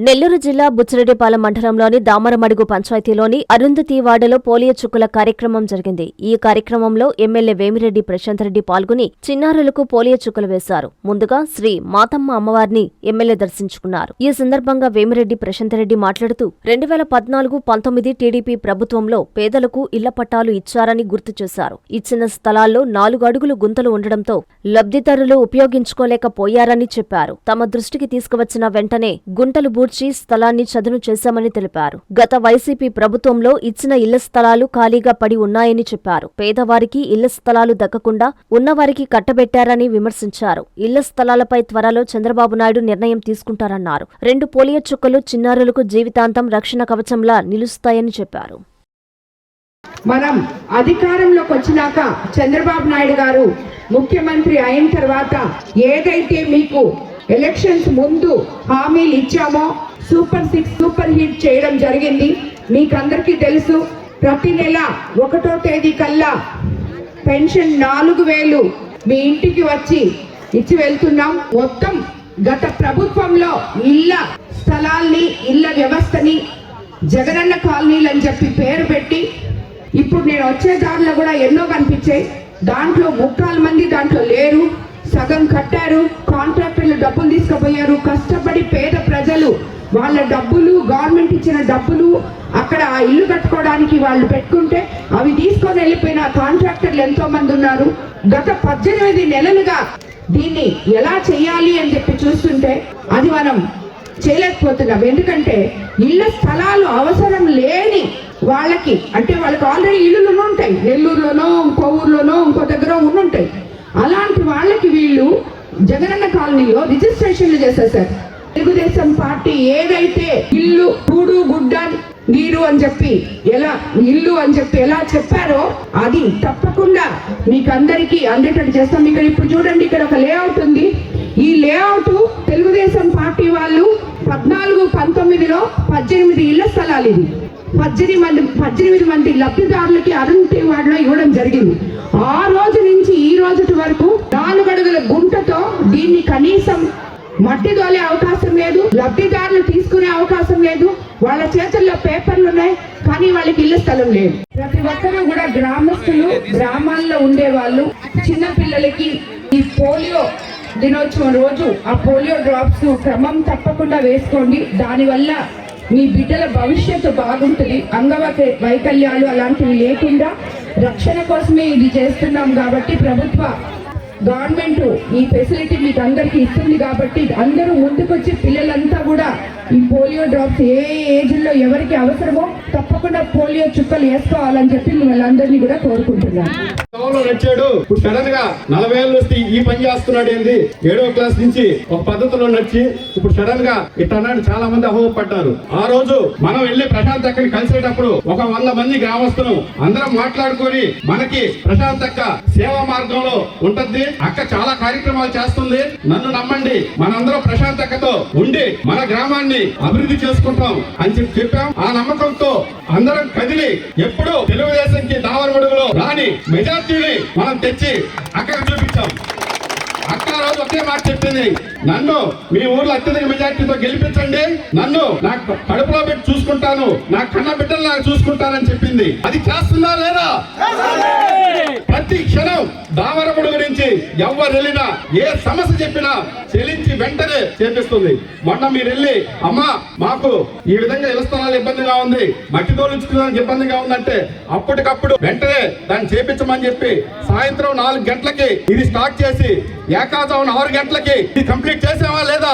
నెల్లూరు జిల్లా బుచ్చిరెడ్డిపాలెం మండలంలోని దామరమడుగు పంచాయతీలోని అరుంధతి వార్డులో పోలియో చుక్కల కార్యక్రమం జరిగింది. ఈ కార్యక్రమంలో ఎమ్మెల్యే వేమిరెడ్డి ప్రశాంత్ రెడ్డి పాల్గొని చిన్నారులకు పోలియో చుక్కలు వేశారు. ముందుగా శ్రీ మాతమ్మ అమ్మవారిని ఎమ్మెల్యే దర్శించుకున్నారు. ఈ సందర్భంగా వేమిరెడ్డి ప్రశాంత్ రెడ్డి మాట్లాడుతూ 2014-19 టీడీపీ ప్రభుత్వంలో పేదలకు ఇళ్ల పట్టాలు ఇచ్చారని గుర్తు చేశారు. ఇచ్చిన స్థలాల్లో 4 అడుగులు గుంతలు ఉండడంతో లబ్ధిదారులు ఉపయోగించుకోలేకపోయారని చెప్పారు. తమ దృష్టికి తీసుకువచ్చిన వెంటనే గుంటలు స్థలాన్ని చదును చేశామని తెలిపారు. గత వైసీపీ ప్రభుత్వంలో ఇచ్చిన ఇళ్ల స్థలాలు ఖాళీగా పడి ఉన్నాయని చెప్పారు. పేదవారికి ఇళ్ల స్థలాలు దక్కకుండా ఉన్నవారికి కట్టబెట్టారని విమర్శించారు. ఇళ్ల స్థలాలపై త్వరలో చంద్రబాబు నాయుడు నిర్ణయం తీసుకుంటారన్నారు. 2 పోలియో చుక్కలు చిన్నారులకు జీవితాంతం రక్షణ కవచంలా నిలుస్తాయని చెప్పారు. మనం అధికారంలోకి వచ్చినాక చంద్రబాబు నాయుడు గారు ముఖ్యమంత్రి అయిన తర్వాత ఏదైతే మీకు ఎలక్షన్స్ ముందు హామీలు ఇచ్చామో సూపర్ 6 సూపర్ హిట్ చేయడం జరిగింది. మీకందరికీ తెలుసు, ప్రతి నెల 1వ తేదీ కల్లా పెన్షన్ 4000 మీ ఇంటికి వచ్చి ఇచ్చి వెళ్తున్నాం. మొత్తం గత ప్రభుత్వంలో ఇళ్ల స్థలాల్ని ఇళ్ల వ్యవస్థని జగనన్న కాలనీలు అని చెప్పి పేరు పెట్టి ఇప్పుడు నేను వచ్చే దారిలో కూడా ఎన్నో కనిపించాయి. దాంట్లో 3 మంది దాంట్లో లేరు, సగం కట్టారు, కాంట్రాక్టర్లు డబ్బులు తీసుకుపోయారు. కష్టపడి పేద ప్రజలు వాళ్ళ డబ్బులు, గవర్నమెంట్ ఇచ్చిన డబ్బులు అక్కడ ఆ ఇల్లు కట్టుకోవడానికి వాళ్ళు పెట్టుకుంటే అవి తీసుకొని వెళ్ళిపోయిన కాంట్రాక్టర్లు ఎంతో మంది ఉన్నారు. గత 18 నెలలుగా దీన్ని ఎలా చేయాలి అని చెప్పి చూస్తుంటే అది మనం చేయలేకపోతున్నాం. ఎందుకంటే ఇళ్ల స్థలాలు అవసరం లేని వాళ్ళకి, అంటే వాళ్ళకి ఆల్రెడీ ఇల్లులు ఉంటాయి, నెల్లూరులోనో ఇంకో ఊర్లోనో ఇంకో దగ్గర ఉంటాయి. అలాంటి వాళ్ళకి వీళ్ళు జగనన్న కాలనీలో రిజిస్ట్రేషన్లు చేసేసారు. తెలుగుదేశం పార్టీ ఏదైతే ఇల్లు కూడు గుడ్డ నీరు అని చెప్పి ఎలా చెప్పారో అది తప్పకుండా మీకు అందరికీ అందేటట్టు చేస్తాం. ఇప్పుడు చూడండి, ఇక్కడ ఒక లేఅవుట్ ఉంది. ఈ లేఅవుట్ తెలుగుదేశం పార్టీ వాళ్ళు 14-19లో 18 ఇళ్ల స్థలాలు ఇది 18 మంది లబ్ధిదారులకి అరుంధతి వార్డులో ఇవ్వడం జరిగింది. ఆ రోజు నుంచి ఈ రోజు వరకు 4 అడుగుల గుంటతో దీన్ని కనీసం మట్టి దోలే అవకాశం లేదు, లబ్ధిదారులు తీసుకునే అవకాశం లేదు. వాళ్ళ చేతుల్లో పేపర్లు ఉన్నాయి కానీ వాళ్ళకి ఇళ్ల స్థలం లేదు. ప్రతి ఒక్కరూ కూడా గ్రామస్తులు, గ్రామాల్లో ఉండేవాళ్ళు చిన్న పిల్లలకి ఈ పోలియో దినోత్సవం రోజు ఆ పోలియో డ్రాప్స్ క్రమం తప్పకుండా వేసుకోండి. దానివల్ల మీ బిడ్డల భవిష్యత్తు బాగుంటుంది. అంగవైకల్యాలు అలాంటివి లేకుండా రక్షణ కోసమే ఇది చేస్తున్నాం. కాబట్టి గవర్నమెంట్ ఈ ఫెసిలిటీ మీకు అందరికీ ఇస్తుంది. కాబట్టి అందరూ ముందుకొచ్చి పిల్లలంతా కూడా ఈ పోలియో డ్రాప్స్ ఏ ఏజ్లో ఎవరికి అవసరమో తప్పకుండా పోలియో చుక్కలు వేసుకోవాలని చెప్పి మిమ్మల్ని అందరినీ కూడా కోరుకుంటున్నాను. నడిచాడు, ఇప్పుడు సడన్ గా 40 ఏళ్ళు వస్తే ఈ పని చేస్తున్నాడు ఏంది? 7వ క్లాస్ నుంచి ఒక పద్ధతిలో నడిచి ఇప్పుడు సడన్ గా ఇట్టన్నాడు. చాలా మంది అహోపడ్డారు. ఆ రోజు మనం వెళ్లి ప్రశాంత్ అక్కని కలిసేటప్పుడు ఒక 100 మంది గ్రామస్తులు అందరం మాట్లాడుకొని మనకి ప్రశాంత్ అక్క సేవా మార్గంలో ఉంటది, అక్క చాలా కార్యక్రమాలు చేస్తుంది, నన్ను నమ్మండి, మనందరం ప్రశాంత్ అక్కతో ఉండి మన గ్రామాన్ని అభివృద్ధి చేసుకుంటాం అని చెప్పాం. ఆ నమ్మకంతో అందరం కదిలి ఎప్పుడు తెలుగుదేశంకి దామరమడుగులో రాని మెజార్టీని మనం తెచ్చి అక్కడికి చూపించాం. అక్క రోజు ఒకే మాట చెప్పింది, నన్ను మీ ఊర్లో అత్యధిక మెజార్టీతో గెలిపించండి, నన్ను నాకు కడుపులో పెట్టి చూసుకుంటాను, నా కన్న బిడ్డలు నాకు చూసుకుంటానని చెప్పింది. అది చేస్తుందా లేదా? ప్రతి క్షణం దామరముడు గురించి ఎవరు వెళ్ళినా ఏ సమస్య చెప్పినా చెల్లించి వెంటనే చేపిస్తుంది. మొన్న మీరు వెళ్ళి అమ్మా మాకు ఈ విధంగా ఇళ్ల స్థలాలు ఇబ్బందిగా ఉంది, మట్టి తోలించుకోవడానికి ఇబ్బందిగా ఉందంటే అప్పటికప్పుడు వెంటనే దాన్ని చేపించమని చెప్పి సాయంత్రం 4 గంటలకి ఇది స్టార్ట్ చేసి ఏకాజామున 6 గంటలకి ఇది కంప్లీట్ చేసావా లేదా?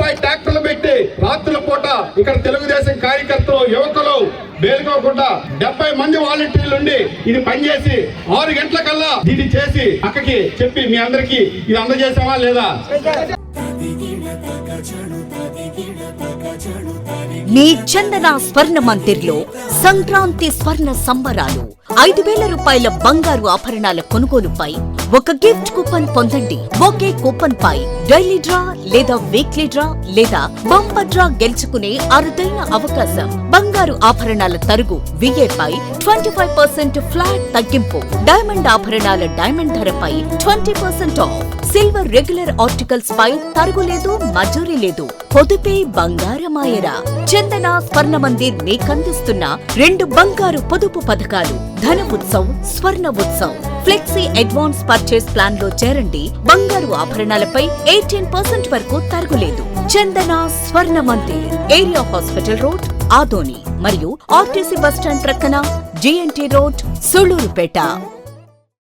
30 ట్రాక్టర్లు పెట్టి రాత్రుల పూట ఇక్కడ తెలుగుదేశం కార్యకర్తలు, యువకులు బేలుకోకుండా 70 మంది వాలంటీర్లు ఉండి ఇది పనిచేసి 6 గంటలకల్లా దీన్ని చేసి అక్కకి చెప్పి మీ అందరికి ఇది అందజేసావా లేదా? మీ చందన స్వర్ణ మందిర్లో సంక్రాంతి స్వర్ణ సంబరాలు. 5,000 రూపాయల బంగారు ఆభరణాల కొనుగోలుపై ఒక గిఫ్ట్ కూపన్ పొందండి. ఒకే కూపన్ పై డైలీ డ్రా లేదా వీక్లీ డ్రా లేదా బంపర్ డ్రా గెలుచుకునే అరుదైన అవకాశం. బంగారు ఆభరణాల తరుగు VA పై 25% ఫ్లాట్ తగ్గింపు. డైమండ్ ఆభరణాల డైమండ్ ధరపై 20% ఆఫ్. సిల్వర్ రెగ్యులర్ ఆర్టికల్స్ పై తరుగులేదు, మజూరీ లేదు. పొదుపే బంగారమాయరా. చందన స్వర్ణ మందిర్ మీకందిస్తున్న 2 బంగారు పొదుపు పథకాలు. ధన ఉత్సవ్, స్వర్ణ Utsav. Flexi advance purchase plan లో చేరండి. బంగారు ఆభరణాలపై 18% వరకు తరుగులేదు. చందన స్వర్ణ Mandir, area hospital road, Adoni మరియు ఆర్టీసీ బస్టాండ్ ప్రక్కన GNT రోడ్, సుళూరుపేట.